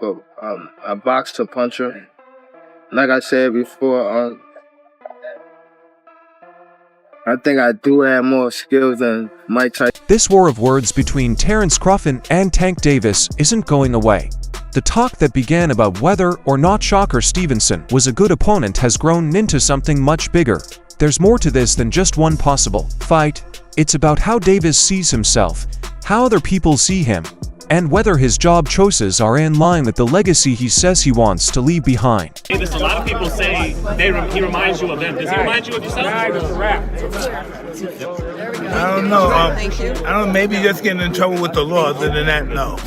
more of a boxer puncher. Like I said before, I think I do have more skills than Mike Tyson. This war of words between Terence Crawford and Tank Davis isn't going away. The talk that began about whether or not Shakur Stevenson was a good opponent has grown into something much bigger. There's more to this than just one possible fight. It's about how Davis sees himself, how other people see him, and whether his job choices are in line with the legacy he says he wants to leave behind. Davis, a lot of people say he reminds you of them. Does he remind you of yourself? I don't know. I don't know. Maybe just getting in trouble with the law. Other than that, no.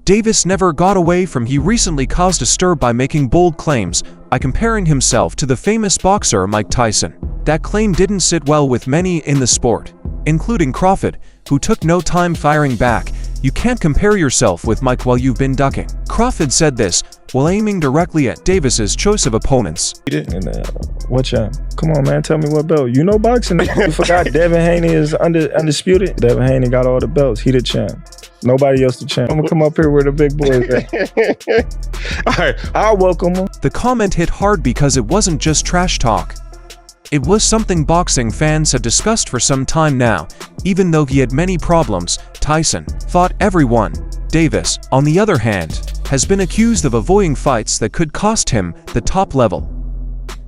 Davis never got away from he recently caused a stir by making bold claims by comparing himself to the famous boxer Mike Tyson. That claim didn't sit well with many in the sport, including Crawford, who took no time firing back. You can't compare yourself with Mike while you've been ducking. Crawford said this while aiming directly at Davis's choice of opponents. What y'all? Come on, man, tell me what belt. You know boxing. You forgot Devin Haney is undisputed. Devin Haney got all the belts. He the champ. Nobody else the champ. I'm gonna come up here where the big boys at. All right, I'll welcome him. The comment hit hard because it wasn't just trash talk. It was something boxing fans had discussed for some time now. Even though he had many problems, Tyson fought everyone. Davis, on the other hand, has been accused of avoiding fights that could cost him the top level.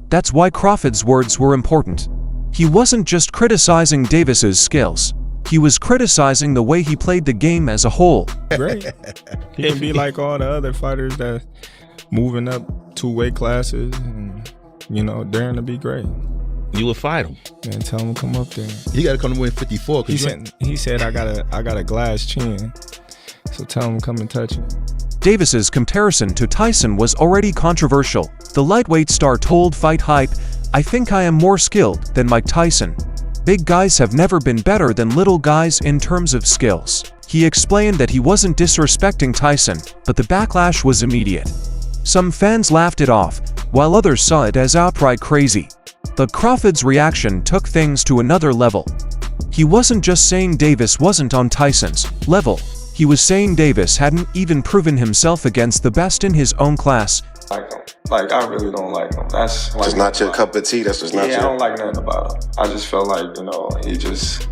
That's why Crawford's words were important. He wasn't just criticizing Davis's skills. He was criticizing the way he played the game as a whole. Great. He can be like all the other fighters that moving up 2 weight classes and, daring to be great. You would fight him. Man, tell him to come up there. He got to come to win 54. He said I got a glass chin, so tell him to come and touch it. Davis's comparison to Tyson was already controversial. The lightweight star told Fight Hype, "I think I am more skilled than Mike Tyson. Big guys have never been better than little guys in terms of skills." He explained that he wasn't disrespecting Tyson, but the backlash was immediate. Some fans laughed it off, while others saw it as outright crazy. But Crawford's reaction took things to another level. He wasn't just saying Davis wasn't on Tyson's level. He was saying Davis hadn't even proven himself against the best in his own class. I really don't like him. That's just not your cup of tea. That's just not your. I don't like nothing about him. I just feel like, he just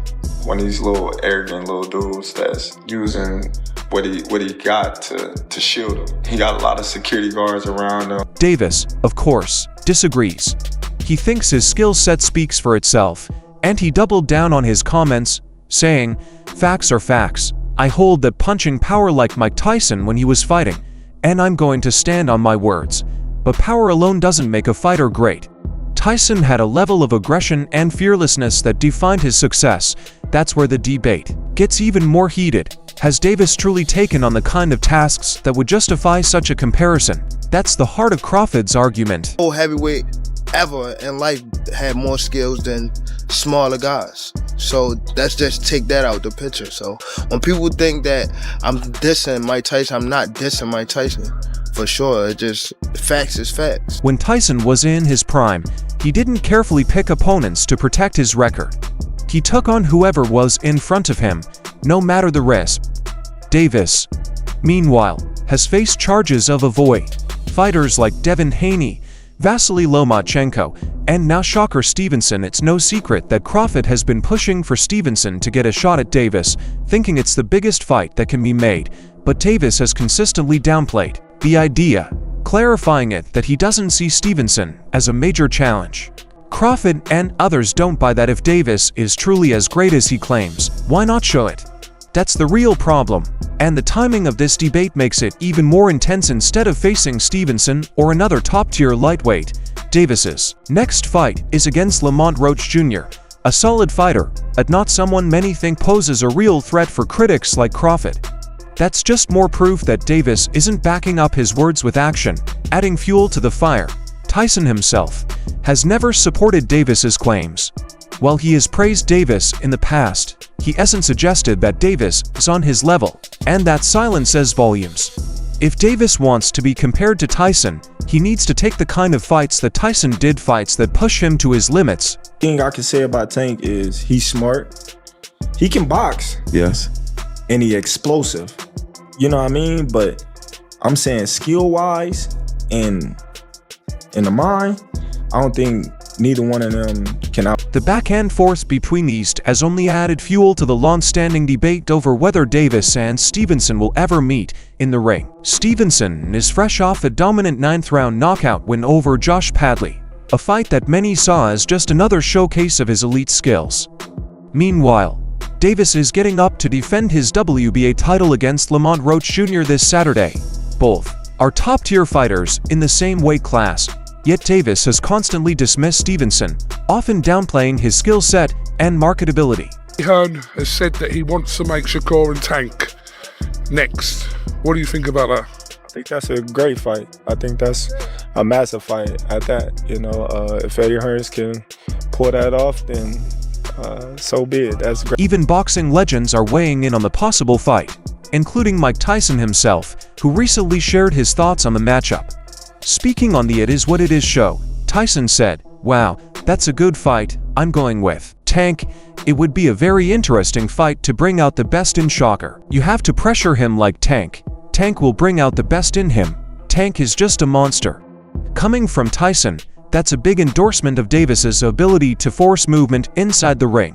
one of these little arrogant little dudes that's using what he got to shield him. He got a lot of security guards around him. Davis, of course, disagrees. He thinks his skill set speaks for itself, and he doubled down on his comments, saying, "Facts are facts. I hold that punching power like Mike Tyson when he was fighting, and I'm going to stand on my words. But power alone doesn't make a fighter great." Tyson had a level of aggression and fearlessness that defined his success. That's where the debate gets even more heated. Has Davis truly taken on the kind of tasks that would justify such a comparison? That's the heart of Crawford's argument. No heavyweight ever in life had more skills than smaller guys. So let's just take that out the picture. So when people think that I'm dissing Mike Tyson, I'm not dissing Mike Tyson. For sure, it just, facts is facts. When Tyson was in his prime, he didn't carefully pick opponents to protect his record. He took on whoever was in front of him, no matter the risk. Davis, meanwhile, has faced charges of avoid. Fighters like Devin Haney, Vasily Lomachenko, and now Shakur Stevenson. It's no secret that Crawford has been pushing for Stevenson to get a shot at Davis, thinking it's the biggest fight that can be made, but Davis has consistently downplayed the idea, clarifying it that he doesn't see Stevenson as a major challenge. Crawford and others don't buy that. If Davis is truly as great as he claims, why not show it? That's the real problem, and the timing of this debate makes it even more intense. Instead of facing Stevenson or another top-tier lightweight, Davis's next fight is against Lamont Roach Jr., a solid fighter, but not someone many think poses a real threat for critics like Crawford. That's just more proof that Davis isn't backing up his words with action, adding fuel to the fire. Tyson himself has never supported Davis's claims. While he has praised Davis in the past, he hasn't suggested that Davis is on his level, and that silence says volumes. If Davis wants to be compared to Tyson, he needs to take the kind of fights that Tyson did, fights that push him to his limits. The thing I can say about Tank is he's smart. He can box. Yes. And he's explosive. You know what I mean? But I'm saying skill-wise and in the mind, I don't think neither one of them can out. The back-and forth between these has only added fuel to the long-standing debate over whether Davis and Stevenson will ever meet in the ring. Stevenson is fresh off a dominant 9th-round knockout win over Josh Padley, a fight that many saw as just another showcase of his elite skills. Meanwhile, Davis is getting up to defend his WBA title against Lamont Roach Jr. this Saturday. Both are top-tier fighters in the same weight class, yet Davis has constantly dismissed Stevenson, often downplaying his skill set and marketability. Hearn has said that he wants to make Shakur and Tank next. What do you think about that? I think that's a great fight. I think that's a massive fight at that. You know, if Eddie Hearns can pull that off, then so be it. That's great. Even boxing legends are weighing in on the possible fight, including Mike Tyson himself, who recently shared his thoughts on the matchup. Speaking on the It Is What It Is show, Tyson said, "Wow, that's a good fight. I'm going with Tank. It would be a very interesting fight to bring out the best in Shakur. You have to pressure him like Tank. Tank will bring out the best in him. Tank is just a monster." Coming from Tyson, that's a big endorsement of Davis's ability to force movement inside the ring.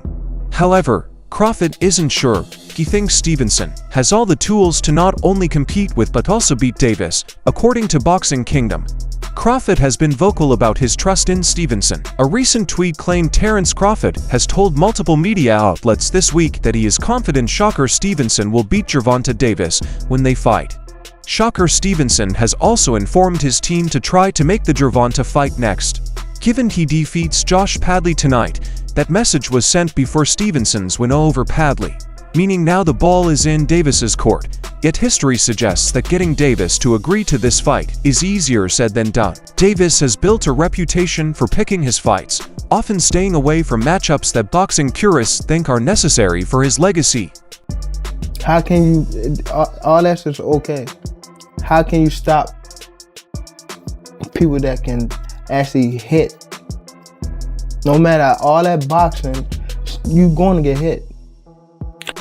However, Crawford isn't sure. He thinks Stevenson has all the tools to not only compete with but also beat Davis, according to Boxing Kingdom. Crawford has been vocal about his trust in Stevenson. A recent tweet claimed Terence Crawford has told multiple media outlets this week that he is confident Shakur Stevenson will beat Gervonta Davis when they fight. Shakur Stevenson has also informed his team to try to make the Gervonta fight next. Given he defeats Josh Padley tonight, that message was sent before Stevenson's win over Padley, meaning now the ball is in Davis's court. Yet history suggests that getting Davis to agree to this fight is easier said than done. Davis has built a reputation for picking his fights, often staying away from matchups that boxing purists think are necessary for his legacy. How can you, all that's just okay. How can you stop people that can actually hit? No matter all that boxing, you're going to get hit.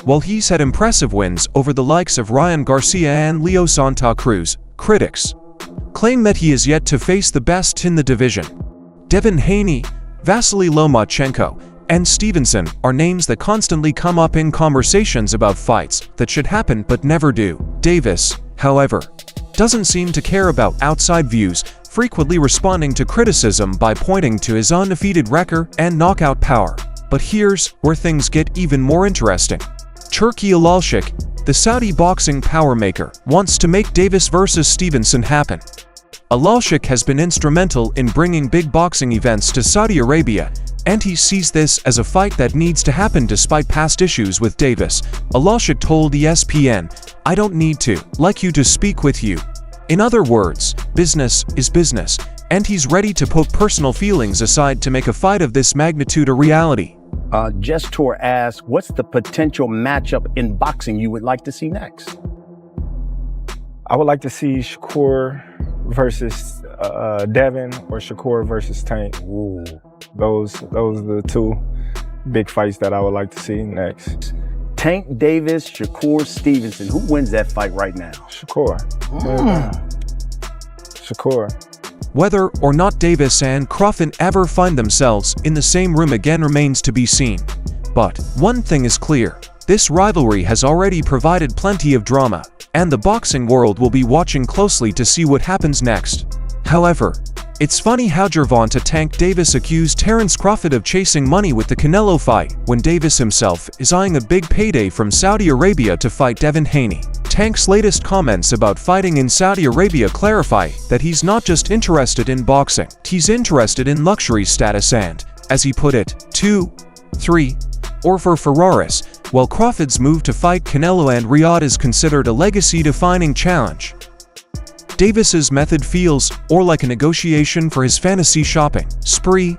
While he's had impressive wins over the likes of Ryan Garcia and Leo Santa Cruz, critics claim that he is yet to face the best in the division. Devin Haney, Vasily Lomachenko, and Stevenson are names that constantly come up in conversations about fights that should happen but never do. Davis, however, doesn't seem to care about outside views, frequently responding to criticism by pointing to his undefeated record and knockout power. But here's where things get even more interesting. Turki Alalshik, the Saudi boxing power maker, wants to make Davis versus Stevenson happen. Alalshik has been instrumental in bringing big boxing events to Saudi Arabia, and he sees this as a fight that needs to happen despite past issues with Davis. Alalshik told ESPN, "I don't need to like you to speak with you." In other words, business is business, and he's ready to put personal feelings aside to make a fight of this magnitude a reality. Gestor asks, what's the potential matchup in boxing you would like to see next? I would like to see Shakur versus Devin or Shakur versus Tank. Ooh, those are the two big fights that I would like to see next. Tank Davis, Shakur Stevenson. Who wins that fight right now? Shakur. Shakur. Whether or not Davis and Crawford ever find themselves in the same room again remains to be seen. But one thing is clear, this rivalry has already provided plenty of drama, and the boxing world will be watching closely to see what happens next. However, it's funny how Gervonta Tank Davis accused Terence Crawford of chasing money with the Canelo fight, when Davis himself is eyeing a big payday from Saudi Arabia to fight Devin Haney. Tank's latest comments about fighting in Saudi Arabia clarify that he's not just interested in boxing, he's interested in luxury status and, as he put it, 2, 3, or for Ferraris, while Crawford's move to fight Canelo and Riyadh is considered a legacy-defining challenge. Davis's method feels more like a negotiation for his fantasy shopping spree.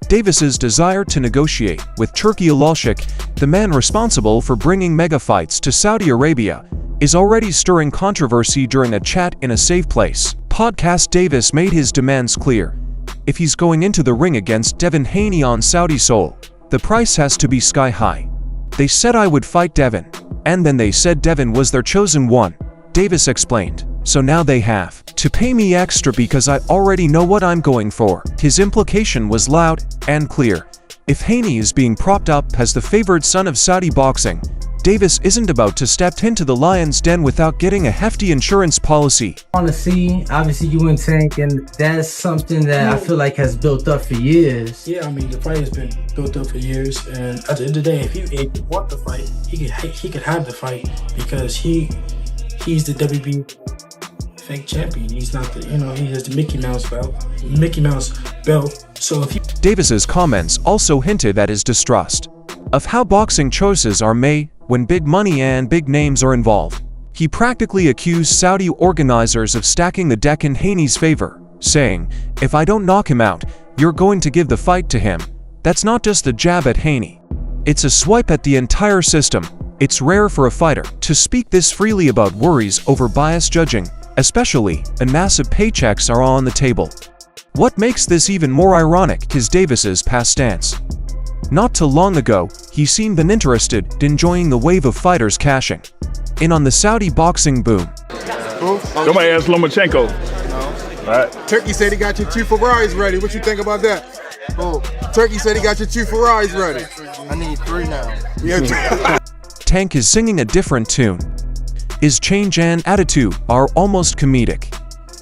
Davis's desire to negotiate with Turki Alalshik, the man responsible for bringing mega fights to Saudi Arabia, is already stirring controversy during a chat in a safe place. Podcast Davis made his demands clear. If he's going into the ring against Devin Haney on Saudi soil, the price has to be sky high. They said I would fight Devin, and then they said Devin was their chosen one, Davis explained. so now they have to pay me extra because I already know what I'm going for. His implication was loud and clear. If Haney is being propped up as the favored son of Saudi boxing, Davis isn't about to step into the lion's den without getting a hefty insurance policy. On the scene, obviously you and Tank, and that's something that I feel like has built up for years. Yeah, I mean the fight has been built up for years, and at the end of the day, if he want the fight, he could have the fight because he's the WB fake champion. He's not the, he has the Mickey Mouse belt. So if Davis's comments also hinted at his distrust of how boxing choices are made when big money and big names are involved. He practically accused Saudi organizers of stacking the deck in Haney's favor, saying, "If I don't knock him out, you're going to give the fight to him." That's not just a jab at Haney. It's a swipe at the entire system. It's rare for a fighter to speak this freely about worries over biased judging, especially when massive paychecks are on the table. What makes this even more ironic is Davis's past stance. Not too long ago, he seemed uninterested in enjoying the wave of fighters cashing in on the Saudi boxing boom. Somebody asked Lomachenko. All right. Turkey said he got your 2 Ferraris ready. What you think about that? Oh, Turkey said he got your 2 Ferraris ready. I need 3 now. Yeah. Tank is singing a different tune. His change and attitude are almost comedic.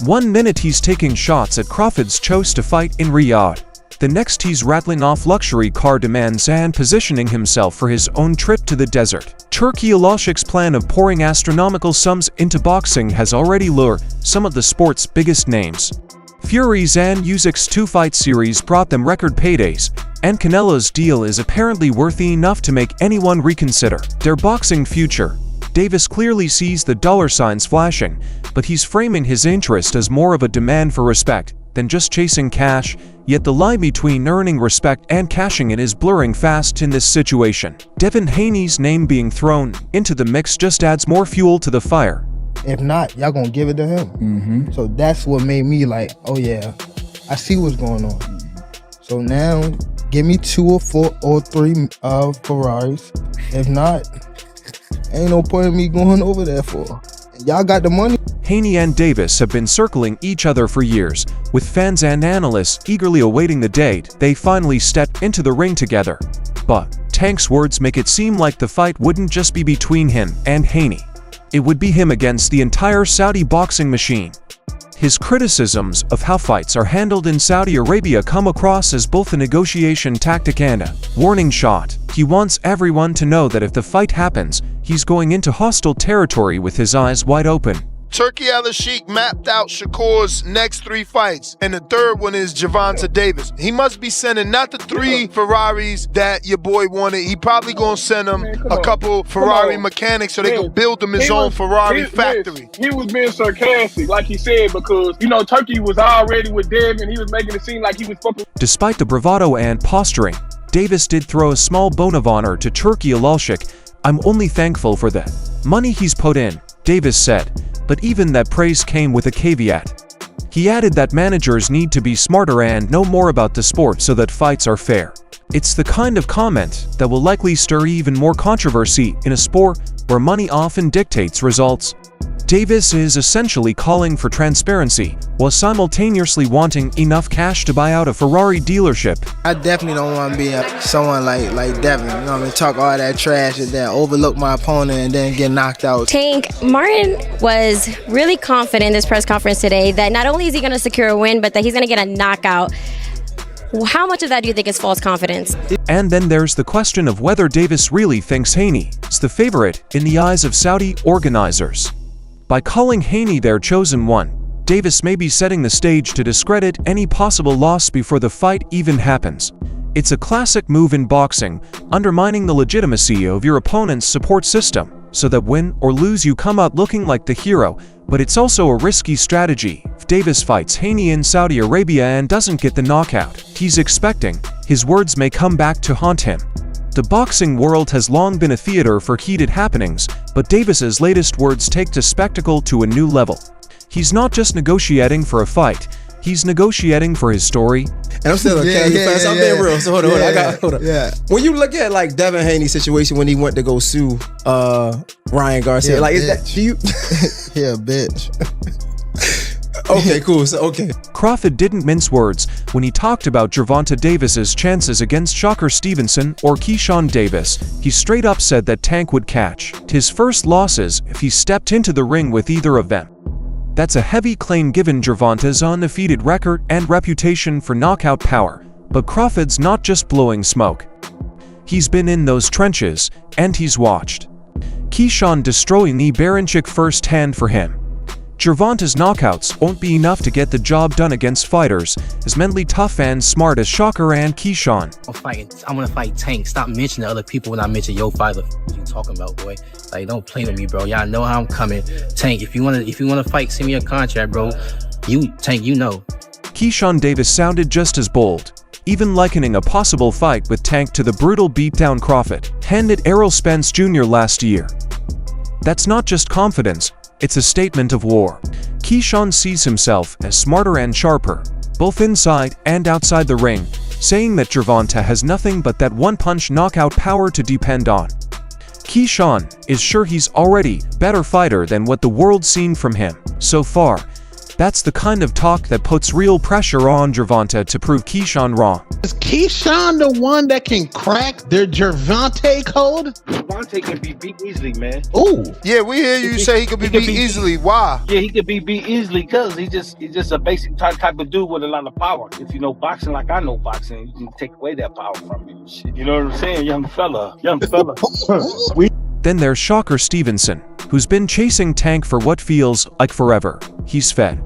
One minute he's taking shots at Crawford's choice to fight in Riyadh. The next he's rattling off luxury car demands and positioning himself for his own trip to the desert. Turki Alashik's plan of pouring astronomical sums into boxing has already lured some of the sport's biggest names. Fury's and Usyk's 2-fight series brought them record paydays, and Canelo's deal is apparently worthy enough to make anyone reconsider their boxing future. Davis clearly sees the dollar signs flashing, but he's framing his interest as more of a demand for respect than just chasing cash, yet the line between earning respect and cashing it is blurring fast in this situation. Devin Haney's name being thrown into the mix just adds more fuel to the fire. If not, y'all gonna give it to him. So that's what made me like, oh yeah, I see what's going on. So now, give me 2 or 4 or 3 Ferraris. If not, ain't no point in me going over there for. Y'all got the money. Haney and Davis have been circling each other for years, with fans and analysts eagerly awaiting the date they finally step into the ring together. But Tank's words make it seem like the fight wouldn't just be between him and Haney. It would be him against the entire Saudi boxing machine. His criticisms of how fights are handled in Saudi Arabia come across as both a negotiation tactic and a warning shot. He wants everyone to know that if the fight happens, he's going into hostile territory with his eyes wide open. Turki Alashik mapped out Shakur's next 3 fights, and the third one is Gervonta Davis. He must be sending not the 3 Ferraris that your boy wanted. He probably gonna send him a couple Ferrari mechanics so they can build him his own Ferrari factory. He was being sarcastic, like he said, because, Turkey was already with Devin. He was making it seem like he was fucking. Despite the bravado and posturing, Davis did throw a small bone of honor to Turki Alashik. "I'm only thankful for the money he's put in," Davis said. But even that praise came with a caveat. He added that managers need to be smarter and know more about the sport so that fights are fair. It's the kind of comment that will likely stir even more controversy in a sport where money often dictates results. Davis is essentially calling for transparency while simultaneously wanting enough cash to buy out a Ferrari dealership. I definitely don't want to be someone like Devin, talk all that trash and then overlook my opponent and then get knocked out. Tank, Martin was really confident in this press conference today that not only is he going to secure a win, but that he's going to get a knockout. How much of that do you think is false confidence? And then there's the question of whether Davis really thinks Haney is the favorite in the eyes of Saudi organizers. By calling Haney their chosen one, Davis may be setting the stage to discredit any possible loss before the fight even happens. It's a classic move in boxing, undermining the legitimacy of your opponent's support system, so that win or lose you come out looking like the hero. But it's also a risky strategy. If Davis fights Haney in Saudi Arabia and doesn't get the knockout he's expecting, his words may come back to haunt him. The boxing world has long been a theater for heated happenings, but Davis's latest words take the spectacle to a new level. He's not just negotiating for a fight, he's negotiating for his story. And I'm still a casual fan. I'm being real. So hold on. Hold on. Yeah. When you look at like Devin Haney's situation when he went to go sue Ryan Garcia, like is that do you? Yeah, bitch. Okay, cool. So okay. Crawford didn't mince words when he talked about Gervonta Davis's chances against Shakur Stevenson or Keyshawn Davis. He straight up said that Tank would catch his first losses if he stepped into the ring with either of them. That's a heavy claim given Gervonta's undefeated record and reputation for knockout power, but Crawford's not just blowing smoke. He's been in those trenches, and he's watched Keyshawn destroying the Baranchik firsthand for him. Gervonta's knockouts won't be enough to get the job done against fighters as mentally tough and smart as Shakur and Keyshawn. I'm gonna fight Tank. Stop mentioning other people when I mention your fighter. What you talking about, boy? Like, don't play with me, bro. Y'all know how I'm coming. Tank, if you wanna fight, send me a contract, bro. Tank, you know. Keyshawn Davis sounded just as bold, even likening a possible fight with Tank to the brutal beatdown Crawford handed Errol Spence Jr. last year. That's not just confidence. It's a statement of war. Keyshawn sees himself as smarter and sharper, both inside and outside the ring, saying that Gervonta has nothing but that one-punch knockout power to depend on. Keyshawn is sure he's already a better fighter than what the world's seen from him so far. That's the kind of talk that puts real pressure on Gervonta to prove Keyshawn wrong. Is Keyshawn the one that can crack their Gervonta code? Gervonta can be beat easily, man. Ooh. Yeah, we hear you say he could be beat easily. Why? Yeah, he could be beat easily because he's just a basic type of dude with a lot of power. If you know boxing like I know boxing, you can take away that power from him. You know what I'm saying? Young fella. Then there's Shakur Stevenson, who's been chasing Tank for what feels like forever. He's fed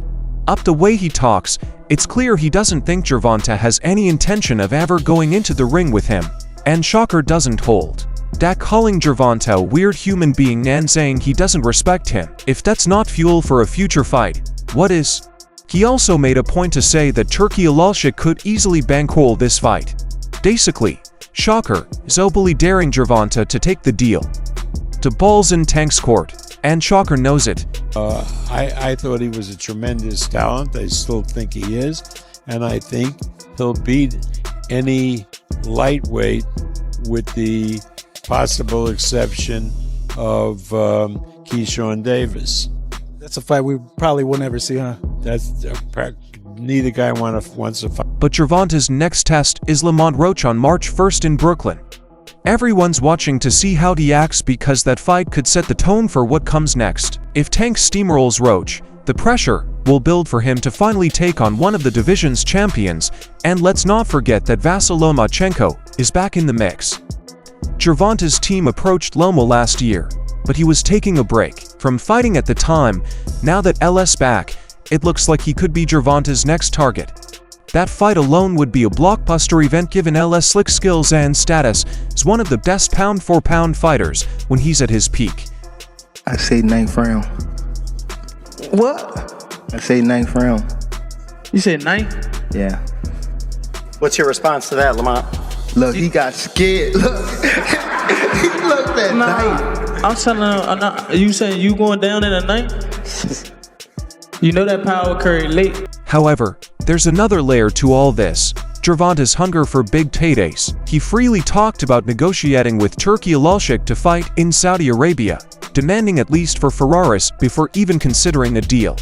up the way he talks. It's clear he doesn't think Gervonta has any intention of ever going into the ring with him, and Shakur doesn't hold that calling Gervonta a weird human being and saying he doesn't respect him. If that's not fuel for a future fight, what is? He also made a point to say that Turki Alalshik could easily bankroll this fight. Basically, Shakur is openly daring Gervonta to take the deal. To balls in Tank's court, and Shakur knows it. I thought he was a tremendous talent. I still think he is, and I think he'll beat any lightweight with the possible exception of Keyshawn Davis. That's a fight we probably will never see, huh? Neither guy wants to fight. But Gervonta's next test is Lamont Roach on March 1st in Brooklyn. Everyone's watching to see how he acts because that fight could set the tone for what comes next. If Tank steamrolls Roach, the pressure will build for him to finally take on one of the division's champions, and let's not forget that Vasyl Lomachenko is back in the mix. Gervonta's team approached Loma last year, but he was taking a break from fighting at the time. Now that LS back, it looks like he could be Gervonta's next target. That fight alone would be a blockbuster event given LS slick skills and status as one of the best pound-for-pound fighters when he's at his peak. I say ninth round. What? I say ninth round. You said ninth? Yeah. What's your response to that, Lamont? Look, he got scared. Look. He looked at ninth. I'm telling him, you saying you going down in a ninth? You know that power carry late. However, there's another layer to all this. Gervonta's hunger for big paydays. He freely talked about negotiating with Turki Alalshik to fight in Saudi Arabia, demanding at least for Ferraris before even considering a deal.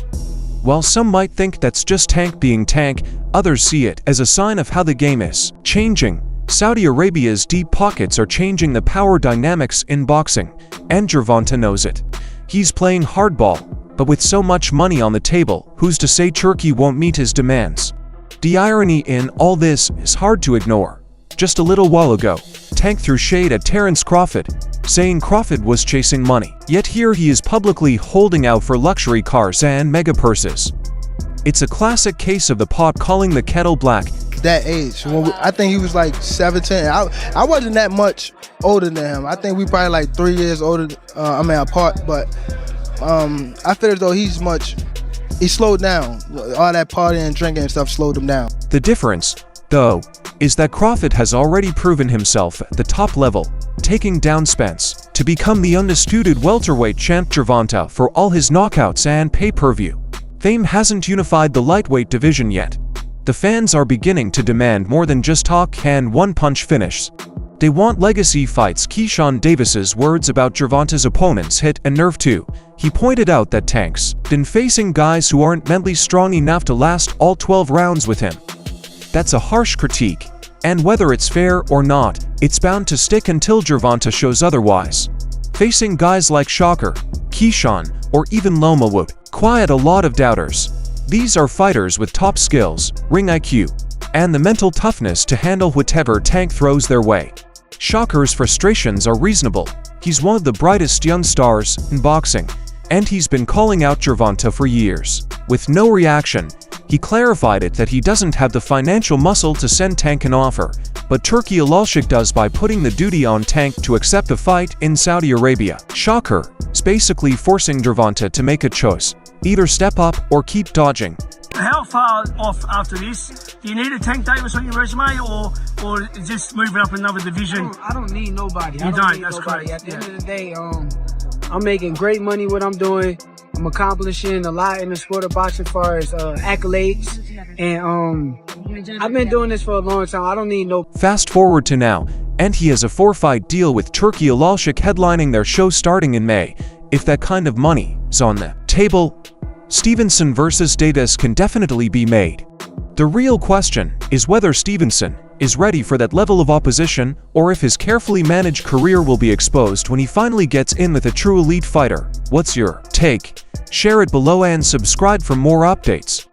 While some might think that's just Tank being Tank, others see it as a sign of how the game is changing. Saudi Arabia's deep pockets are changing the power dynamics in boxing, and Gervonta knows it. He's playing hardball, but with so much money on the table, who's to say Turki won't meet his demands? The irony in all this is hard to ignore. Just a little while ago, Tank threw shade at Terence Crawford, saying Crawford was chasing money. Yet here he is publicly holding out for luxury cars and mega purses. It's a classic case of the pot calling the kettle black. That age, I think he was like 17. I wasn't that much older than him. I think we probably like 3 years older. Apart, but I feel as though he slowed down. All that partying and drinking and stuff slowed him down. The difference, though, is that Crawford has already proven himself at the top level, taking down Spence to become the undisputed welterweight champ. Gervonta, for all his knockouts and pay-per-view fame, hasn't unified the lightweight division yet. The fans are beginning to demand more than just talk and one-punch finish. They want legacy fights. Keyshawn Davis's words about Gervonta's opponents hit a nerve too. He pointed out that Tank's been facing guys who aren't mentally strong enough to last all 12 rounds with him. That's a harsh critique, and whether it's fair or not, it's bound to stick until Gervonta shows otherwise. Facing guys like Shakur, Keyshawn, or even Loma would quiet a lot of doubters. These are fighters with top skills, ring IQ, and the mental toughness to handle whatever Tank throws their way. Shakur's frustrations are reasonable. He's one of the brightest young stars in boxing, and he's been calling out Gervonta for years. With no reaction, he clarified it that he doesn't have the financial muscle to send Tank an offer, but Turki Alalshik does by putting the duty on Tank to accept the fight in Saudi Arabia. Shakur is basically forcing Gervonta to make a choice, either step up or keep dodging. How far off after this? Do you need a Tank Davis on your resume, or just moving up another division? I don't need nobody. You don't. That's great. At the end of the day, I'm making great money what I'm doing. I'm accomplishing a lot in the sport of boxing as far as accolades, and I've been doing this for a long time. I don't need no. Fast forward to now, and he has a 4-fight deal with Turki Alalshik headlining their show starting in May. If that kind of money is on the table, Stevenson versus Davis can definitely be made. The real question is whether Stevenson is ready for that level of opposition, or if his carefully managed career will be exposed when he finally gets in with a true elite fighter. What's your take? Share it below and subscribe for more updates.